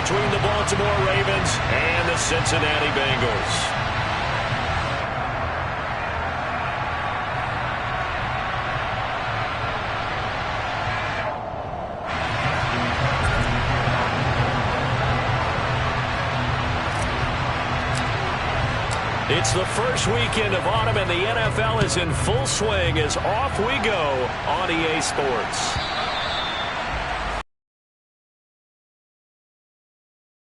between the Baltimore Ravens and the Cincinnati Bengals. It's the first weekend of autumn, and the NFL is in full swing as off we go on EA Sports.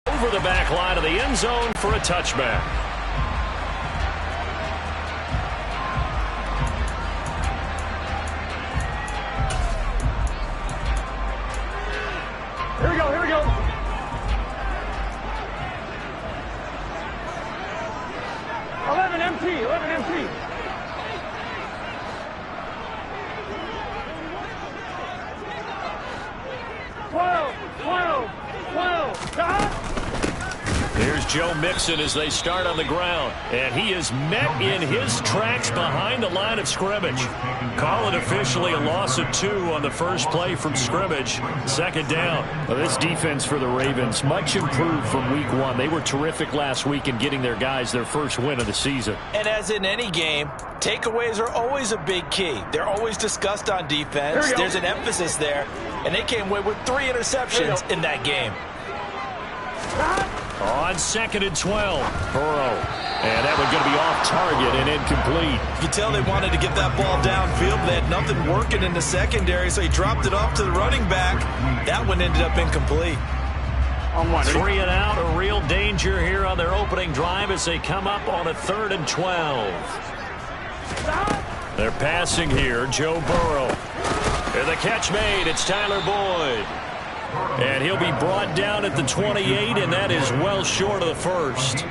Over the back line of the end zone for a touchback. Here we go, here we go. MT, 11 MT. Here's Joe Mixon as they start on the ground, and he is met in his tracks behind the line of scrimmage. Call it officially a loss of 2 on the first play from scrimmage. Second down. Well, this defense for the Ravens, much improved from week 1. They were terrific last week in getting their guys their first win of the season. And as in any game, takeaways are always a big key. They're always discussed on defense. There's an emphasis there, and they came away with 3 interceptions in that game. On 2nd and 12, Burrow. And that one going to be off target and incomplete. You can tell they wanted to get that ball downfield. They had nothing working in the secondary, so he dropped it off to the running back. That one ended up incomplete. 3 and out, a real danger here on their opening drive as they come up on a 3rd and 12. They're passing here, Joe Burrow. And the catch made, it's Tyler Boyd. And he'll be brought down at the 28, and that is well short of the first.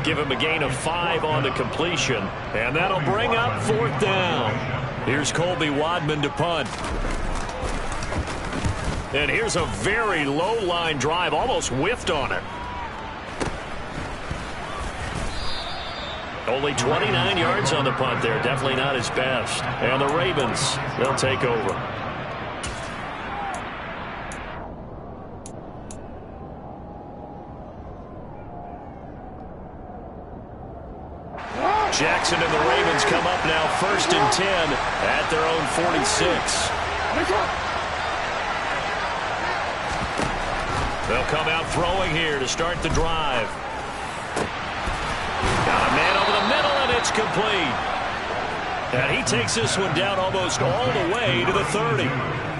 Give him a gain of 5 on the completion, and that'll bring up 4th down. Here's Colby Wadman to punt. And here's a very low-line drive, almost whiffed on it. Only 29 yards on the punt there, definitely not his best. And the Ravens, they'll take over. Jackson and the Ravens come up now 1st and 10 at their own 46. They'll come out throwing here to start the drive. Got a man over the middle, and it's complete. And he takes this one down almost all the way to the 30.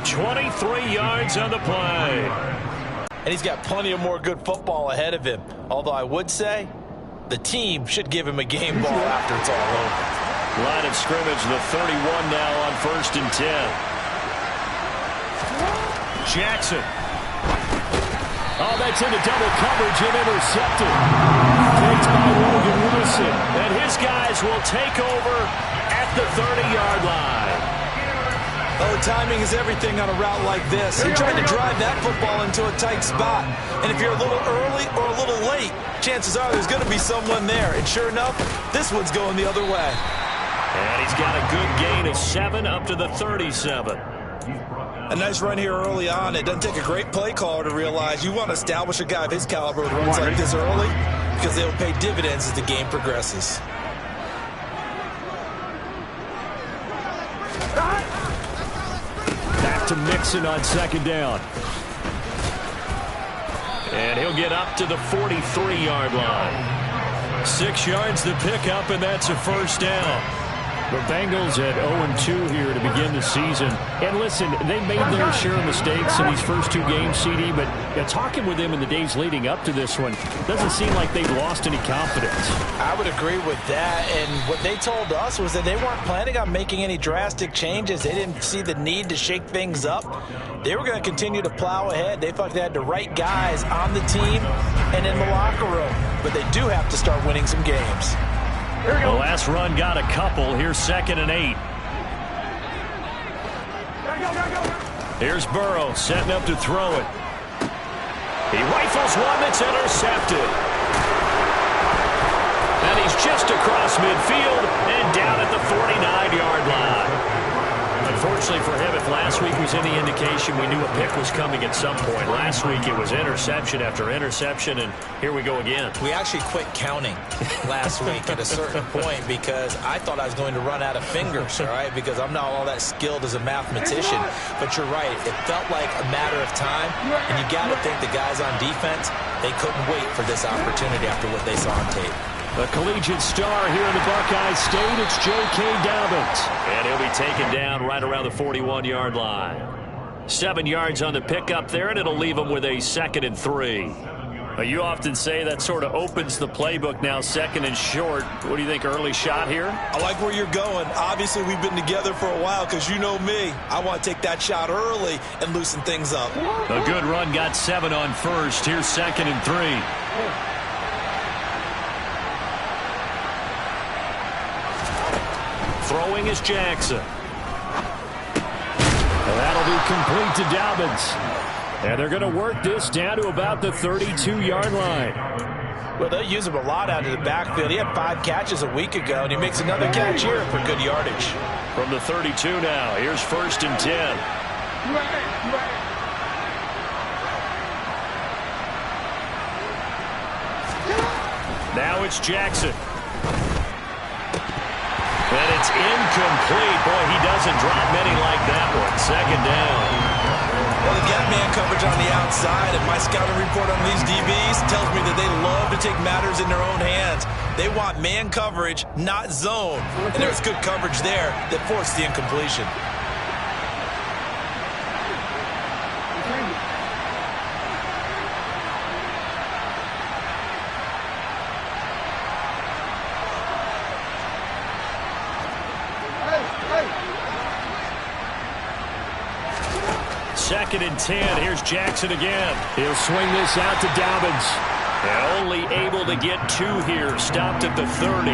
23 yards on the play. And he's got plenty of more good football ahead of him. Although I would say the team should give him a game ball after it's all over. Line of scrimmage, the 31 now on 1st and 10. Jackson. Oh, that's into double coverage and intercepted. Picked by Logan Wilson. And his guys will take over at the 30-yard line. Oh, timing is everything on a route like this. You're trying to drive that football into a tight spot. And if you're a little early or a little late, chances are there's going to be someone there. And sure enough, this one's going the other way. And he's got a good gain of 7 up to the 37. A nice run here early on. It doesn't take a great play caller to realize you want to establish a guy of his caliber with runs like this early because they'll pay dividends as the game progresses. To Mixon on 2nd down. And he'll get up to the 43-yard line. 6 yards to pick up, and that's a 1st down. The Bengals at 0-2 here to begin the season. And listen, they made their share of mistakes in these first 2 games, CD, but talking with them in the days leading up to this one, doesn't seem like they've lost any confidence. I would agree with that, and what they told us was that they weren't planning on making any drastic changes. They didn't see the need to shake things up. They were going to continue to plow ahead. They thought they had the right guys on the team and in the locker room, but they do have to start winning some games. The last run got a couple. Here's 2nd and 8. Here's Burrow setting up to throw it. He rifles one that's intercepted. And he's just across midfield and down at the 49-yard line. Unfortunately for him, if last week was any indication, we knew a pick was coming at some point. Last week it was interception after interception, and here we go again. We actually quit counting last week at a certain point because I thought I was going to run out of fingers, all right, because I'm not all that skilled as a mathematician. But you're right. It felt like a matter of time, and you got to think the guys on defense, they couldn't wait for this opportunity after what they saw on tape. A collegiate star here in the Buckeye State, it's J.K. Dobbins. And he'll be taken down right around the 41-yard line. 7 yards on the pickup there, and it'll leave him with a 2nd and 3. You often say that sort of opens the playbook now, 2nd and short. What do you think, early shot here? I like where you're going. Obviously, we've been together for a while because you know me. I want to take that shot early and loosen things up. A good run, got 7 on first. Here's 2nd and 3. Throwing is Jackson. And that'll be complete to Dobbins. And they're going to work this down to about the 32-yard line. Well, they'll use him a lot out of the backfield. He had 5 catches a week ago, and he makes another catch here for good yardage. From the 32 now, here's 1st and 10. Now it's Jackson. And it's incomplete. Boy, he doesn't drop many like that one. 2nd down. Well, they've got man coverage on the outside, and my scouting report on these DBs tells me that they love to take matters in their own hands. They want man coverage, not zone. And there's good coverage there that forced the incompletion. Second and 10. Here's Jackson again. He'll swing this out to Dobbins. And only able to get 2 here. Stopped at the 30.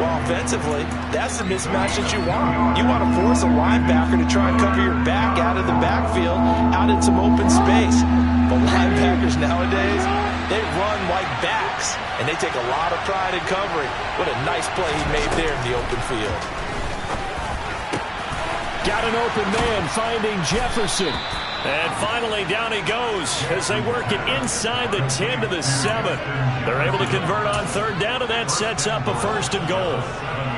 Well, offensively, that's the mismatch that you want. You want to force a linebacker to try and cover your back out of the backfield, out in some open space. But linebackers nowadays, they run like backs, and they take a lot of pride in covering. What a nice play he made there in the open field. Got an open man, finding Jefferson. And finally, down he goes as they work it inside the 10 to the 7. They're able to convert on 3rd down, and that sets up a 1st and goal.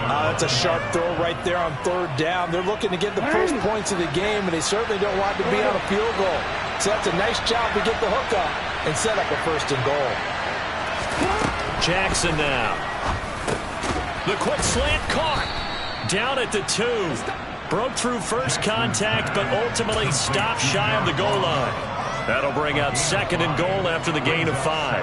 That's a sharp throw right there on 3rd down. They're looking to get the first points of the game, and they certainly don't want to be on a field goal. So that's a nice job to get the hook up and set up a 1st and goal. Jackson now. The quick slant caught. Down at the 2. Broke through first contact, but ultimately stopped shy of the goal line. That'll bring up 2nd and goal after the gain of 5.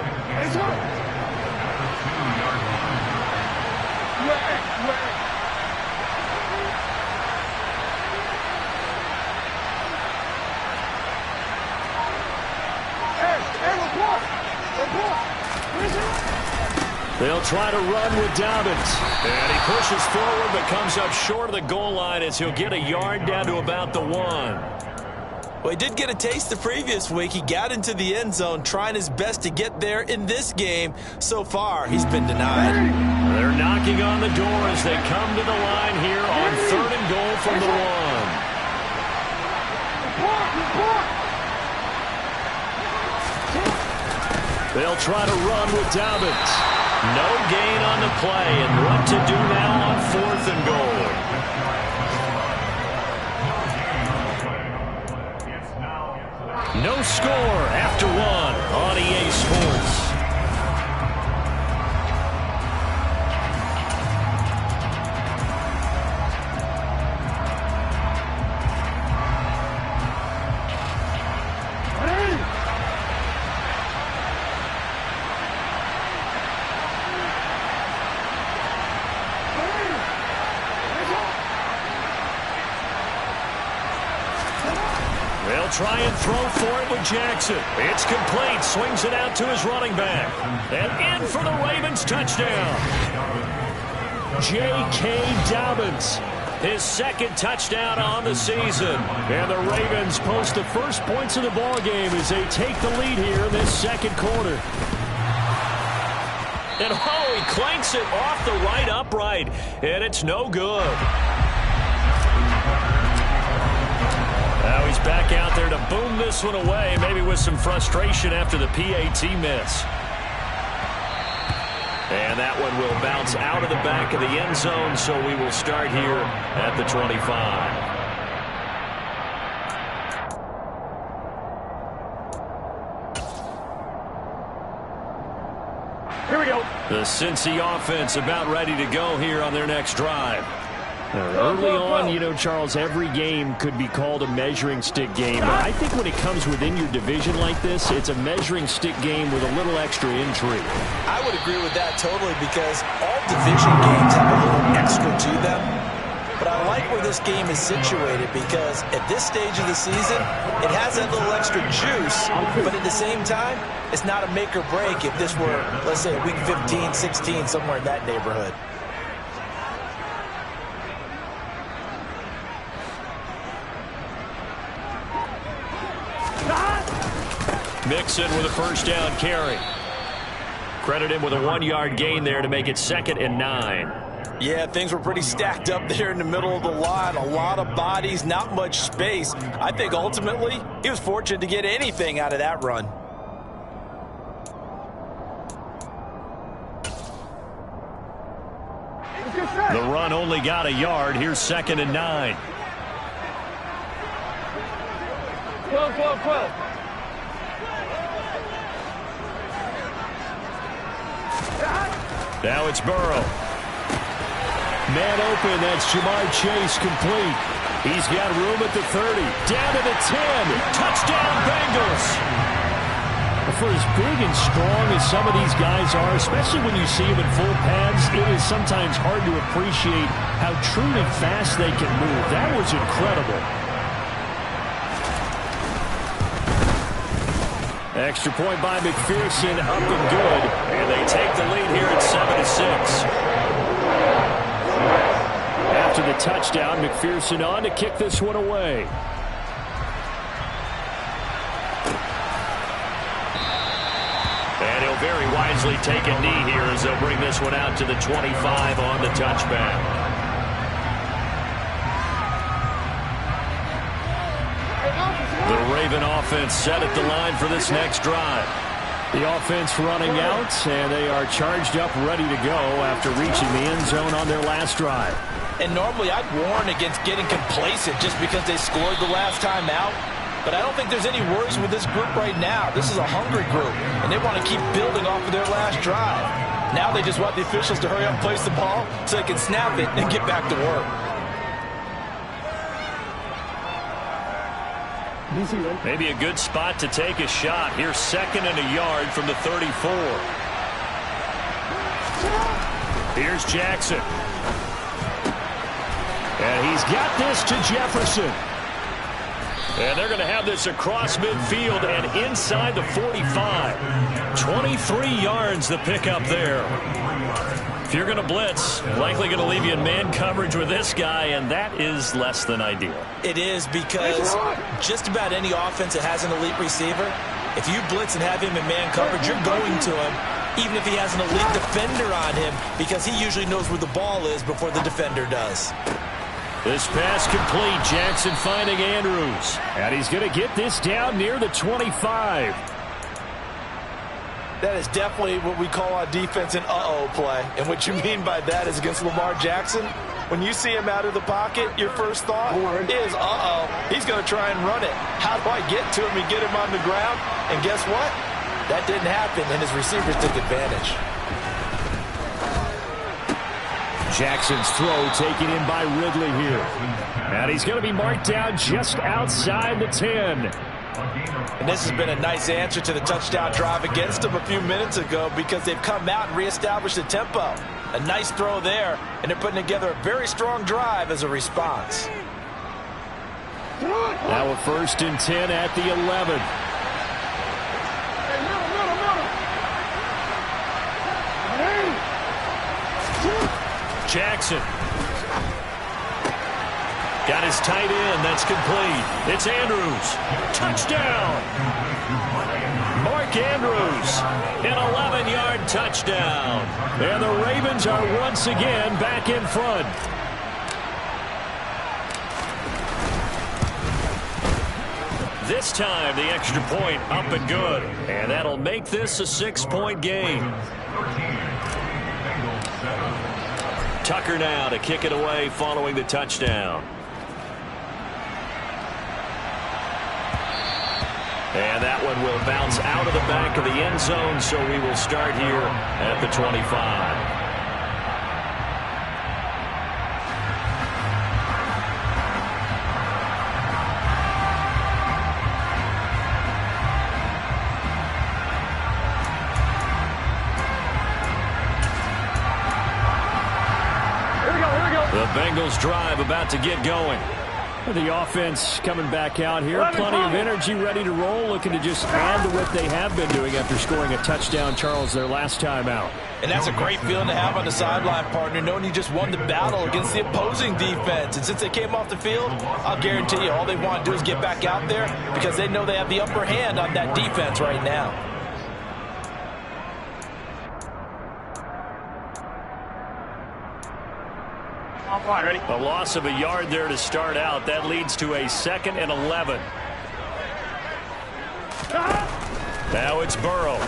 They'll try to run with Dobbins. And he pushes forward but comes up short of the goal line as he'll get a yard down to about the 1. Well, he did get a taste the previous week. He got into the end zone trying his best to get there in this game. So far, he's been denied. They're knocking on the door as they come to the line here on 3rd and goal from the 1. They'll try to run with Dobbins. No gain on the play, and what to do now on 4th and goal. No score after 1 on EA Sports. Try and throw for it with Jackson. It's complete. Swings it out to his running back. And in for the Ravens touchdown. J.K. Dobbins. His 2nd touchdown on the season. And the Ravens post the first points of the ball game as they take the lead here in this 2nd quarter. And oh, he clanks it off the right upright. And it's no good. Now he's back out there to boom this one away, maybe with some frustration after the PAT miss. And that one will bounce out of the back of the end zone, so we will start here at the 25. Here we go. The Cincy offense about ready to go here on their next drive. Early on, you know, Charles, every game could be called a measuring stick game. But I think when it comes within your division like this, it's a measuring stick game with a little extra intrigue. I would agree with that totally because all division games have a little extra to them. But I like where this game is situated because at this stage of the season, it has that little extra juice. But at the same time, it's not a make or break if this were, let's say, week 15, 16, somewhere in that neighborhood. Mixon with a first down carry. Credit him with a 1-yard gain there to make it 2nd and 9. Yeah, things were pretty stacked up there in the middle of the line. A lot of bodies, not much space. I think ultimately he was fortunate to get anything out of that run. The run only got a yard. Here's 2nd and 9. 12, 12, 12. Now it's Burrow. Man open, that's Jamar Chase complete. He's got room at the 30. Down to the 10. Touchdown, Bengals. For as big and strong as some of these guys are, especially when you see them in full pads, it is sometimes hard to appreciate how truly fast they can move. That was incredible. Extra point by McPherson, up and good. And they take the lead here at 7-6. After the touchdown, McPherson on to kick this one away. And he'll very wisely take a knee here as they'll bring this one out to the 25 on the touchback. The Raven offense set at the line for this next drive. The offense running out, and they are charged up, ready to go after reaching the end zone on their last drive. And normally I'd warn against getting complacent just because they scored the last time out. But I don't think there's any worries with this group right now. This is a hungry group, and they want to keep building off of their last drive. Now they just want the officials to hurry up and place the ball so they can snap it and get back to work. Maybe a good spot to take a shot. Here's 2nd and a yard from the 34. Here's Jackson. And he's got this to Jefferson. And they're going to have this across midfield and inside the 45. 23 yards the pickup there. If you're going to blitz, likely going to leave you in man coverage with this guy, and that is less than ideal. It is because just about any offense that has an elite receiver, if you blitz and have him in man coverage, you're going to him, even if he has an elite defender on him, because he usually knows where the ball is before the defender does. This pass complete. Jackson finding Andrews. And he's going to get this down near the 25. That is definitely what we call on defense an uh-oh play. And what you mean by that is against Lamar Jackson, when you see him out of the pocket, your first thought is, uh-oh, he's going to try and run it. How do I get to him and get him on the ground? And guess what? That didn't happen, and his receivers took advantage. Jackson's throw taken in by Ridley here. And he's going to be marked down just outside the 10. And this has been a nice answer to the touchdown drive against them a few minutes ago because they've come out and reestablished the tempo. A nice throw there, and they're putting together a very strong drive as a response. Now a 1st and 10 at the 11. Jackson. Got his tight end. That's complete. It's Andrews. Touchdown. Mark Andrews. An 11-yard touchdown. And the Ravens are once again back in front. This time, the extra point up and good. And that'll make this a 6-point game. Tucker now to kick it away following the touchdown. And that one will bounce out of the back of the end zone, so we will start here at the 25. The Bengals drive about to get going. The offense coming back out here. Plenty of energy, ready to roll, looking to just add to what they have been doing after scoring a touchdown, Charles, their last time out. And that's a great feeling to have on the sideline, partner, knowing you just won the battle against the opposing defense. And since they came off the field, I'll guarantee you all they want to do is get back out there because they know they have the upper hand on that defense right now. Ready? A loss of a yard there to start out. That leads to a 2nd and 11. Now it's Burrow.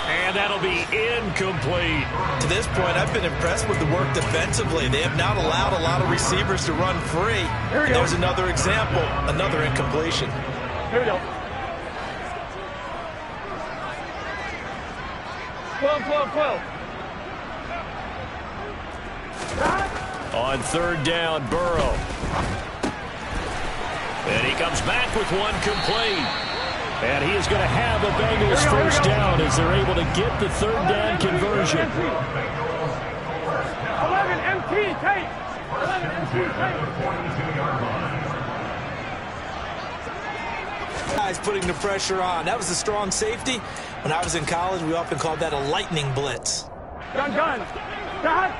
And that'll be incomplete. To this point, I've been impressed with the work defensively. They have not allowed a lot of receivers to run free. And there's another example, another incompletion. Here we go. 12. On 3rd down, Burrow. And he comes back with one complete. And he is going to have a Bengals first down as they're able to get the 3rd down conversion. 11 MT tape. 11 MT tape. Guys putting the pressure on. That was a strong safety. When I was in college, we often called that a lightning blitz. Gun. Stop.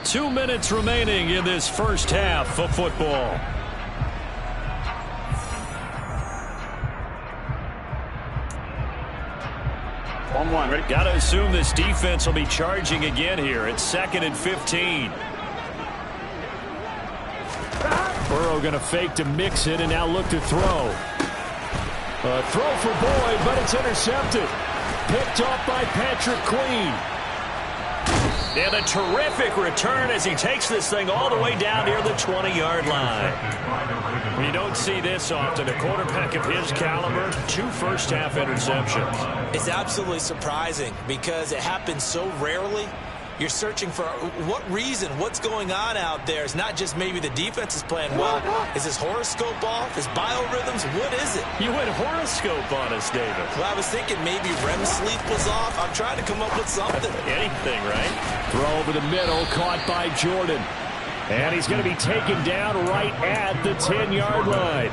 2 minutes remaining in this first half of football. One, ready? Got to assume this defense will be charging again here. It's 2nd and 15. Burrow going to fake to mix it and now look to throw. A throw for Boyd, but it's intercepted. Picked off by Patrick Queen. And a terrific return as he takes this thing all the way down near the 20-yard line. We don't see this often. A quarterback of his caliber, 2 first-half interceptions. It's absolutely surprising because it happens so rarely. You're searching for what reason, what's going on out there. It's not just maybe the defense is playing well. Is his horoscope off? His biorhythms? What is it? You went horoscope on us, David. Well, I was thinking maybe REM sleep was off. I'm trying to come up with something. Anything, right? Throw over the middle, caught by Jordan. And he's going to be taken down right at the 10-yard line.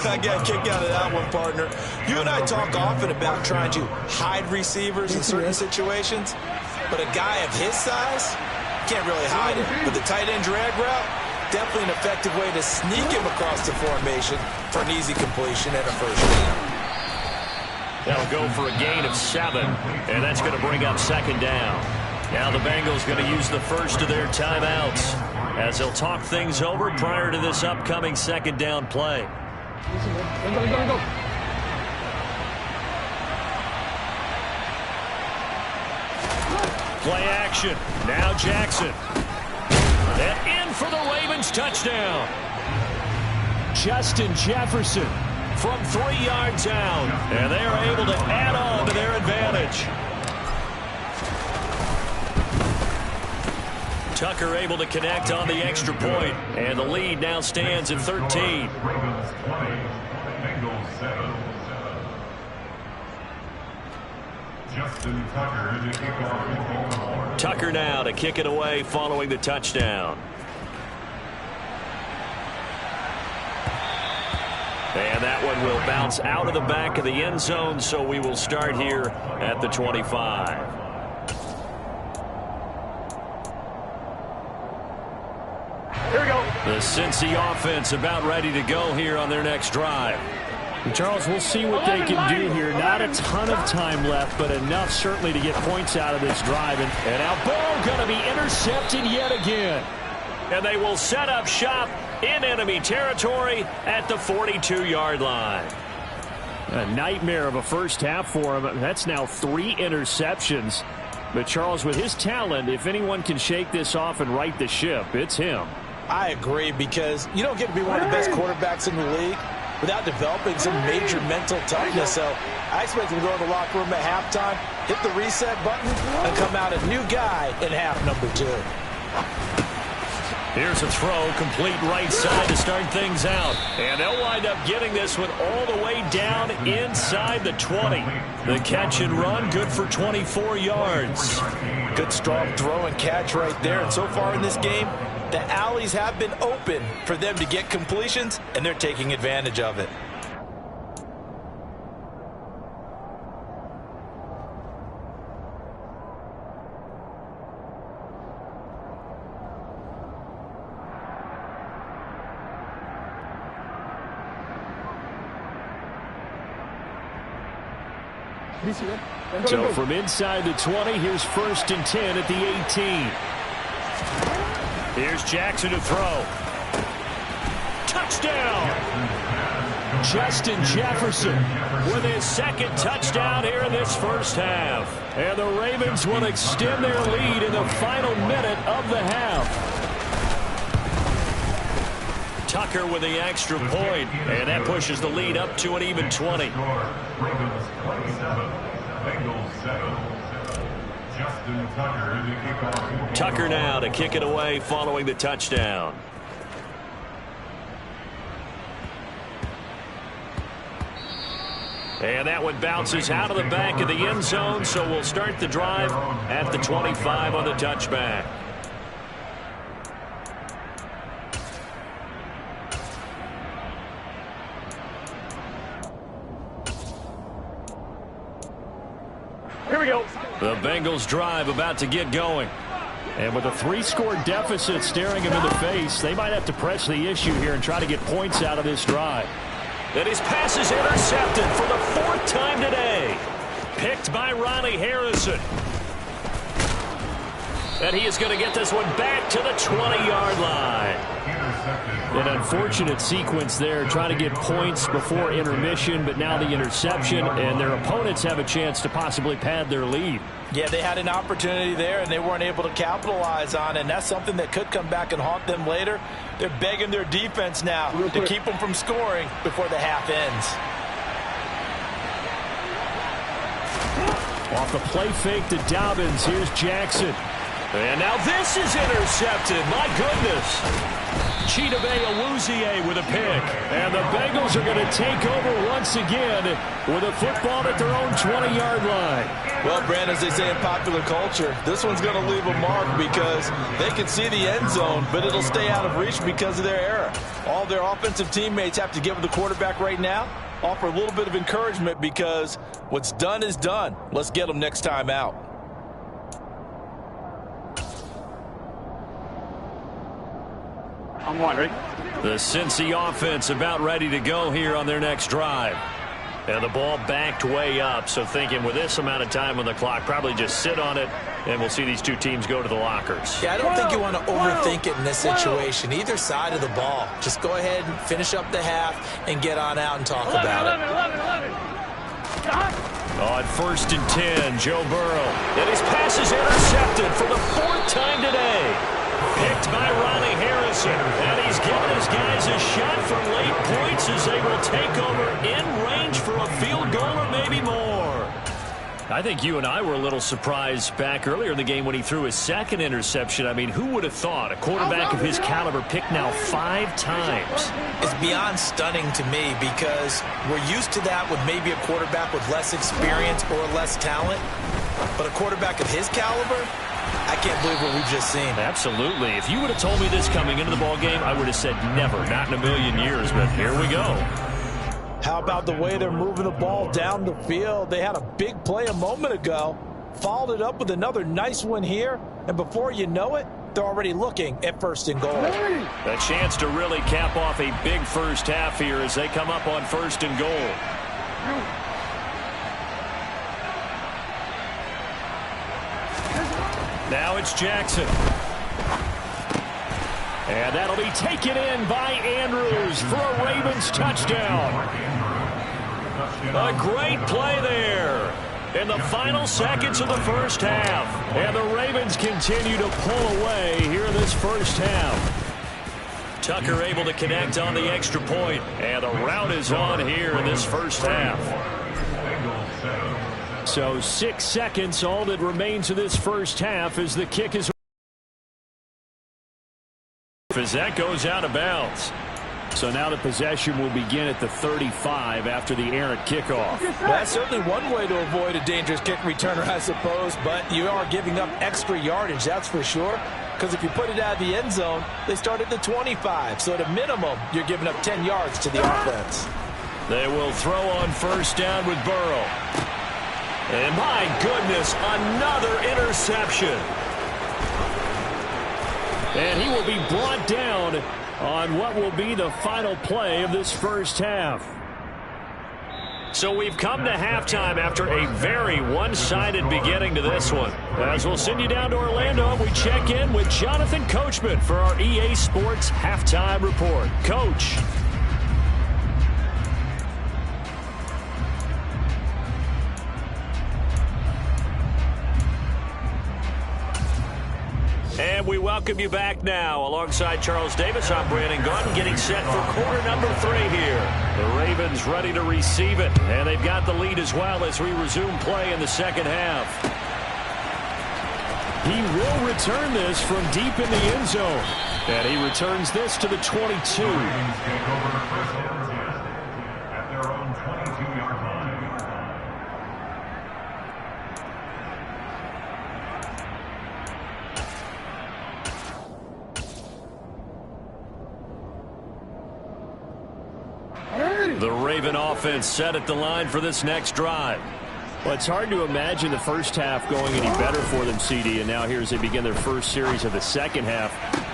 I got a kick out of that one, partner. You and I talk often about trying to hide receivers in certain situations. But a guy of his size, can't really hide him. But the tight end drag route, definitely an effective way to sneak him across the formation for an easy completion and a first down. They'll go for a gain of 7, and that's going to bring up 2nd down. Now the Bengals going to use the first of their timeouts as they'll talk things over prior to this upcoming 2nd down play. Go. Play action. Now Jackson. And in for the Ravens touchdown. Justin Jefferson From 3 yards out. And they are able to add on to their advantage. Tucker able to connect on the extra point. And the lead now stands at 13. Tucker now to kick it away following the touchdown. And that one will bounce out of the back of the end zone, so we will start here at the 25. Here we go. The Cincy offense about ready to go here on their next drive. Charles, we'll see what they can do here. Not a ton of time left, but enough certainly to get points out of this drive. And now Burrow going to be intercepted yet again. And they will set up shop in enemy territory at the 42-yard line. A nightmare of a first half for him. That's now 3 interceptions. But Charles, with his talent, if anyone can shake this off and right the ship, it's him. I agree, because you don't get to be one of the best quarterbacks in the league without developing some major mental toughness. So I expect him to go in the locker room at halftime, hit the reset button, and come out a new guy in half number 2. Here's a throw, complete right side to start things out. And they'll wind up getting this one all the way down inside the 20. The catch and run, good for 24 yards. Good strong throw and catch right there. And so far in this game, the alleys have been open for them to get completions, and they're taking advantage of it. So from inside the 20, here's 1st and 10 at the 18. Here's Jackson to throw. Touchdown! Justin Jefferson with his 2nd touchdown here in this first half. And the Ravens will extend their lead in the final minute of the half. Tucker with the extra point, and that pushes the lead up to an even 20. Tucker now to kick it away following the touchdown. And that one bounces out of the back of the end zone, so we'll start the drive at the 25 on the touchback. Here we go. The Bengals drive about to get going. And with a 3-score deficit staring him in the face, they might have to press the issue here and try to get points out of this drive. And his pass is intercepted for the 4th time today. Picked by Ronnie Harrison. And he is going to get this one back to the 20-yard line. An unfortunate sequence there, trying to get points before intermission, but now the interception, and their opponents have a chance to possibly pad their lead. Yeah, they had an opportunity there, and they weren't able to capitalize on it, and that's something that could come back and haunt them later. They're begging their defense now to keep them from scoring before the half ends. Off the play fake to Dobbins, here's Jackson. And now this is intercepted. My goodness. Chidobe Awuzie with a pick. And the Bengals are going to take over once again with a football at their own 20-yard line. Well, Brand, as they say in popular culture, this one's going to leave a mark because they can see the end zone, but it'll stay out of reach because of their error. All their offensive teammates have to give the quarterback right now, offer a little bit of encouragement because what's done is done. Let's get them next time out. I'm one, ready? The Cincy offense about ready to go here on their next drive. And the ball backed way up, so thinking with this amount of time on the clock, probably just sit on it, and we'll see these two teams go to the lockers. Yeah, I don't think you want to overthink it in this situation. Either side of the ball. Just go ahead and finish up the half and get on out and talk about it. 11. On 1st and 10, Joe Burrow. And his pass is intercepted for the 4th time today. Picked by Ronnie Harrison. And he's given his guys a shot for late points as they will take over in range for a field goal or maybe more. I think you and I were a little surprised back earlier in the game when he threw his 2nd interception. I mean, who would have thought a quarterback of his caliber picked now 5 times? It's beyond stunning to me because we're used to that with maybe a quarterback with less experience or less talent. But a quarterback of his caliber, I can't believe what we've just seen. Absolutely. If you would have told me this coming into the ball game, I would have said never, not in a million years, but here we go. How about the way they're moving the ball down the field? They had a big play a moment ago, followed it up with another nice one here, and before you know it, they're already looking at 1st and goal. A chance to really cap off a big first half here as they come up on 1st and goal. Now it's Jackson. And that'll be taken in by Andrews for a Ravens touchdown. A great play there in the final seconds of the first half. And the Ravens continue to pull away here in this first half. Tucker able to connect on the extra point. And the rout is on here in this first half. So 6 seconds, all that remains of this first half as the kick is. As that goes out of bounds. So now the possession will begin at the 35 after the errant kickoff. That's certainly one way to avoid a dangerous kick returner, I suppose, but you are giving up extra yardage, that's for sure. Because if you put it out of the end zone, they start at the 25. So at a minimum, you're giving up 10 yards to the offense. They will throw on first down with Burrow. And my goodness, another interception. And he will be brought down on what will be the final play of this first half. So we've come to halftime after a very one-sided beginning to this one. As we'll send you down to Orlando, we check in with Jonathan Coachman for our EA Sports Halftime Report. Coach. And we welcome you back now. Alongside Charles Davis, I'm Brandon Gunn, getting set for quarter number 3 here. The Ravens ready to receive it, and they've got the lead as well as we resume play in the second half. He will return this from deep in the end zone. And he returns this to the 22. The Raven offense set at the line for this next drive. Well, it's hard to imagine the first half going any better for them, CD, and now here as they begin their first series of the second half.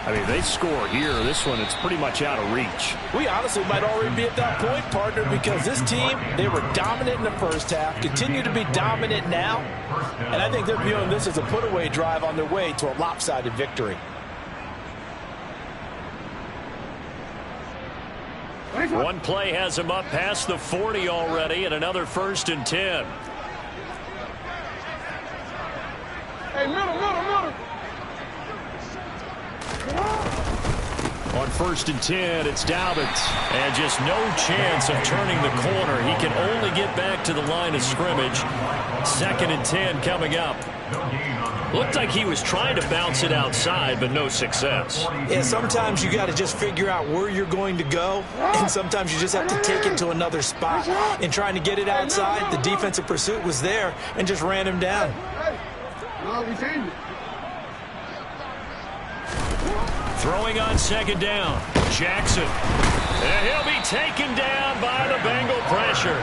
I mean, they score here. This one, it's pretty much out of reach. We honestly might already be at that point, partner, because this team, they were dominant in the first half, continue to be dominant now, and I think they're viewing this as a put-away drive on their way to a lopsided victory. One play has him up past the 40 already, and another 1st and 10. Hey, middle. On 1st and 10, it's Dobbins. And just no chance of turning the corner. He can only get back to the line of scrimmage. 2nd and 10 coming up. Looked like he was trying to bounce it outside, but no success. Yeah, sometimes you got to just figure out where you're going to go, and sometimes you just have to take it to another spot. In trying to get it outside, the defensive pursuit was there and just ran him down. Throwing on 2nd down, Jackson. And he'll be taken down by the Bengal pressure.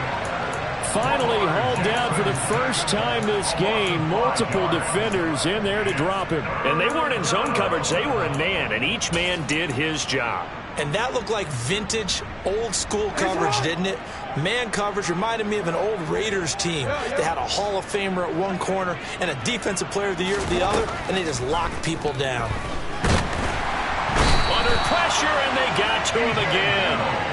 Finally hauled down for the first time this game. Multiple defenders in there to drop him. And they weren't in zone coverage. They were in man, and each man did his job. And that looked like vintage, old-school coverage, didn't it? Man coverage reminded me of an old Raiders team. They had a Hall of Famer at one corner and a Defensive Player of the Year at the other, and they just locked people down. Under pressure, and they got to him again.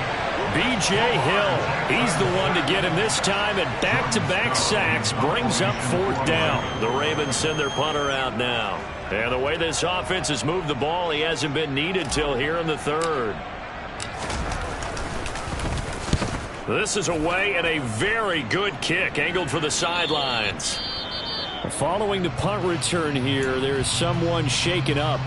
B.J. Hill, he's the one to get him this time, and back-to-back sacks brings up 4th down. The Ravens send their punter out now. And the way this offense has moved the ball, he hasn't been needed till here in the 3rd. This is away, and a very good kick angled for the sidelines. Following the punt return here, there is someone shaken up.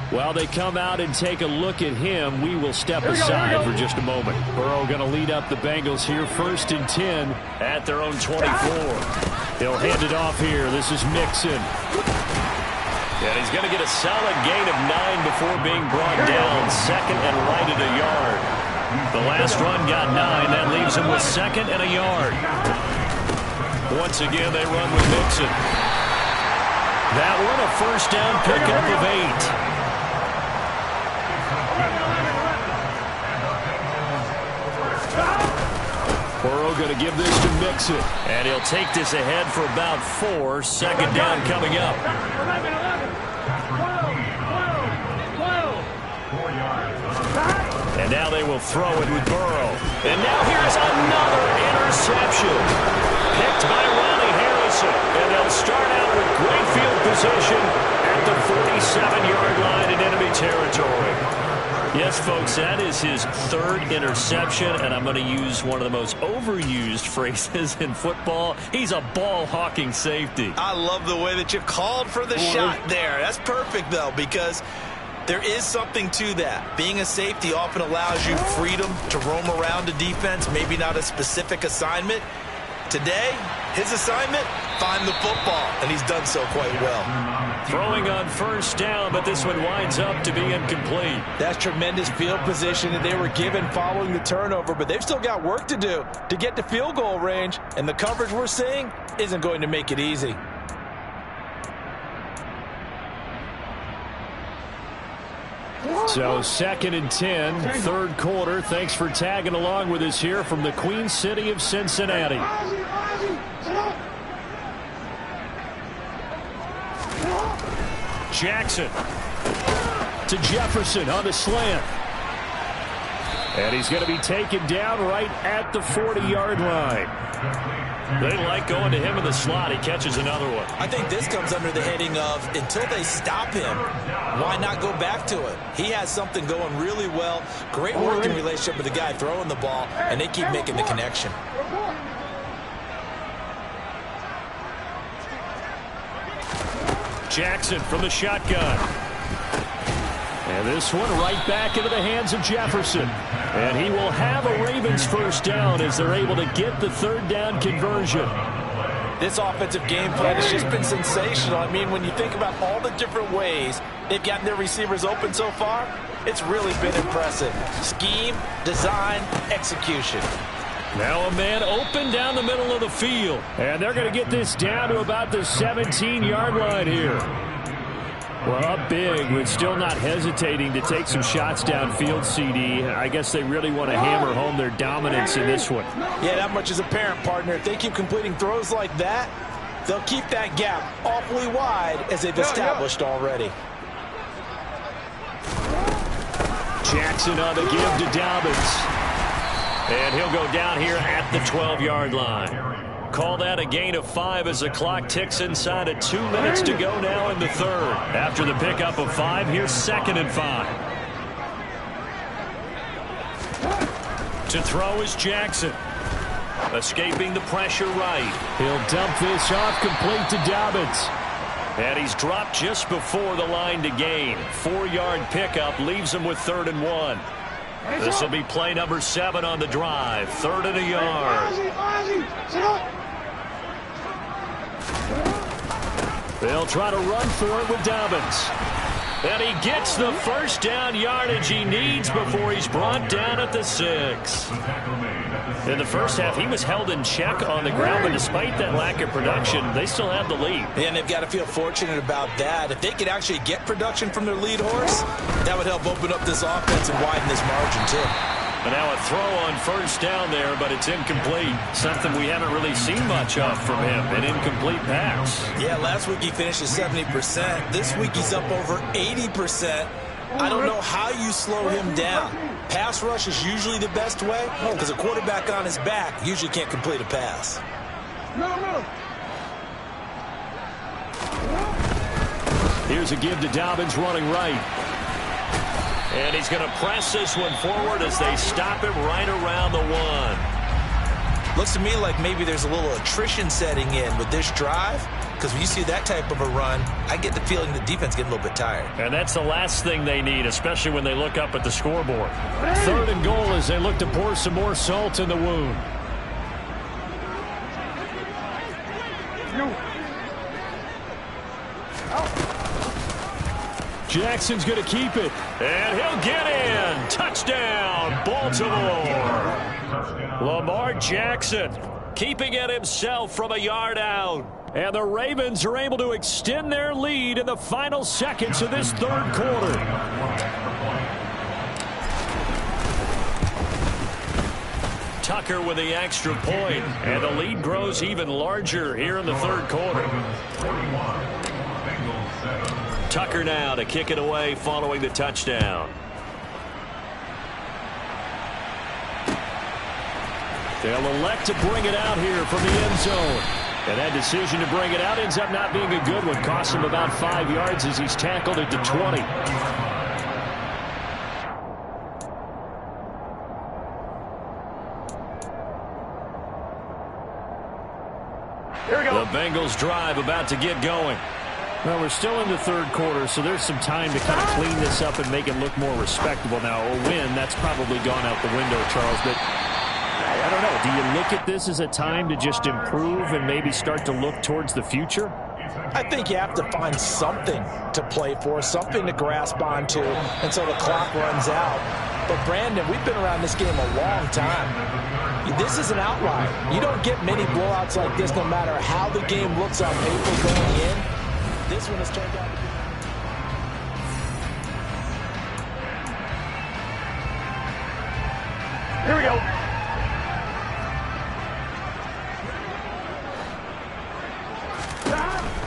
While they come out and take a look at him, we will step aside for just a moment. Burrow going to lead up the Bengals here, 1st and 10 at their own 24. He'll hand it off here. This is Mixon. And he's going to get a solid gain of 9 before being brought down. 2nd and right at a yard. The last run got 9. That leaves him with 2nd and a yard. Once again, they run with Mixon. That one a 1st down pickup of 8. Burrow going to give this to Mixon. And he'll take this ahead for about 4. 2nd down coming up. And now they will throw it with Burrow. And now here's another interception. Picked by Ronnie Harrison. And they'll start out with great field position at the 47-yard line in enemy territory. Yes, folks, that is his third interception, and I'm going to use one of the most overused phrases in football. He's a ball-hawking safety. I love the way that you called for the shot there. That's perfect, though, because there is something to that. Being a safety often allows you freedom to roam around a defense, maybe not a specific assignment. Today, his assignment, find the football, and he's done so quite well. Throwing on first down, but this one winds up to be incomplete. That's tremendous field position that they were given following the turnover, but they've still got work to do to get to field goal range, and the coverage we're seeing isn't going to make it easy. So 2nd and 10, third quarter. Thanks for tagging along with us here from the Queen City of Cincinnati. Jackson to Jefferson on the slant. And he's going to be taken down right at the 40-yard line. They like going to him in the slot. He catches another one. I think this comes under the heading of until they stop him, why not go back to it? He has something going really well. Great working relationship with the guy throwing the ball, and they keep making the connection. Jackson from the shotgun. And this one right back into the hands of Jefferson. And he will have a Ravens first down as they're able to get the third down conversion. This offensive game plan has just been sensational. I mean, when you think about all the different ways they've gotten their receivers open so far, it's really been impressive. Scheme, design, execution. Now a man open down the middle of the field. And they're going to get this down to about the 17-yard line here. Well, up big, but still not hesitating to take some shots downfield, CD. I guess they really want to hammer home their dominance in this one. Yeah, that much is apparent, partner. If they keep completing throws like that, they'll keep that gap awfully wide as they've established already. Jackson on the give to Dobbins. And he'll go down here at the 12-yard line. Call that a gain of 5 as the clock ticks inside of 2 minutes to go now in the third. After the pickup of 5, here's 2nd and 5. To throw is Jackson. Escaping the pressure right. He'll dump this off complete to Dobbins. And he's dropped just before the line to gain. 4-yard pickup leaves him with 3rd and 1. This will be play number 7 on the drive. 3rd and a yard. They'll try to run for it with Dobbins. And he gets the first down yardage he needs before he's brought down at the 6. In the first half, he was held in check on the ground, but despite that lack of production, they still have the lead. And they've got to feel fortunate about that. If they could actually get production from their lead horse, that would help open up this offense and widen this margin, too. And now a throw on first down there, but it's incomplete. Something we haven't really seen much of from him, an incomplete pass. Yeah, last week he finished at 70%. This week he's up over 80%. I don't know how you slow him down. Pass rush is usually the best way because a quarterback on his back usually can't complete a pass. Here's a give to Dobbins running right. And he's going to press this one forward as they stop him right around the 1. Looks to me like maybe there's a little attrition setting in with this drive, because when you see that type of a run, I get the feeling the defense getting a little bit tired. And that's the last thing they need, especially when they look up at the scoreboard. 3rd and goal as they look to pour some more salt in the wound. Jackson's going to keep it. And he'll get in. Touchdown, Baltimore. Lamar Jackson keeping it himself from a yard out. And the Ravens are able to extend their lead in the final seconds of this third quarter. Tucker with the extra point, and the lead grows even larger here in the third quarter. Tucker now to kick it away following the touchdown. They'll elect to bring it out here from the end zone. And that decision to bring it out ends up not being a good one. Costs him about 5 yards as he's tackled at the 20. Here we go. The Bengals drive about to get going. Well, we're still in the third quarter, so there's some time to kind of clean this up and make it look more respectable. Now, a win, that's probably gone out the window, Charles, but I don't know. Do you look at this as a time to just improve and maybe start to look towards the future? I think you have to find something to play for, something to grasp onto until the clock runs out. But, Brandon, we've been around this game a long time. This is an outlier. You don't get many blowouts like this no matter how the game looks on paper going in. This one has turned out to be... Here we go.